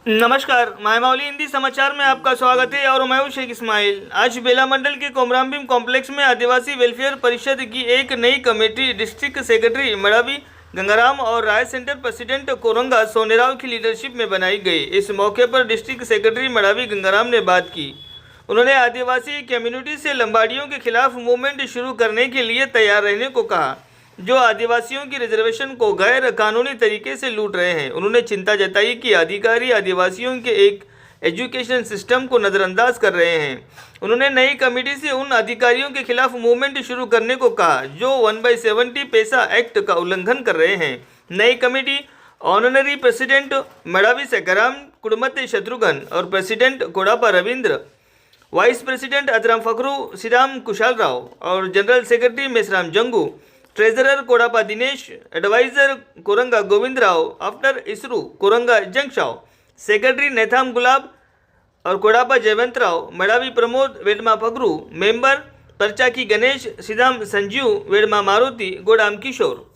नमस्कार, मायमावली हिंदी समाचार में आपका स्वागत है और मैं हूं शेख इस्माइल। आज बेला मंडल के कोमरामभीम कॉम्प्लेक्स में आदिवासी वेलफेयर परिषद की एक नई committee district secretary Madavi Gangaram और राय सेंटर प्रेसिडेंट कोरंगा सोनेराव की लीडरशिप में बनाई गई। इस मौके पर डिस्ट्रिक्ट सेक्रेटरी मड़ावी गंगाराम ने बात की। उन्होंने आदिवासी कम्युनिटी से लंबाड़ियों के खिलाफ मूवमेंट शुरू करने के लिए तैयार रहने को कहा, जो आदिवासियों की रिजर्वेशन को गैर कानूनी तरीके से लूट रहे हैं। उन्होंने चिंता जताई कि अधिकारी आदिवासियों के एक एजुकेशन सिस्टम को नज़रअंदाज कर रहे हैं। उन्होंने नई कमेटी से उन अधिकारियों के खिलाफ मूवमेंट शुरू करने को कहा जो 1/70 पैसा एक्ट का उल्लंघन कर रहे हैं। नई committee honorary president Madavi Sekram Kudmate Shatrughna और president Kodapa Ravindra, vice president Atram Fakru Siram Kushal Rao और general secretary Mesram Jangu, treasurer Kodapa Dinesh, adviser Koranga Govind Rao, after Isru Koranga Jangshav, secretary Netham Gulab और कोड़ापा जयवंत राव, मड़ावी प्रमोद वेडमा फगरू, मेंबर परचाकी गणेश, सीधाम संजीव, वेडमा मारुति, गोडाम किशोर।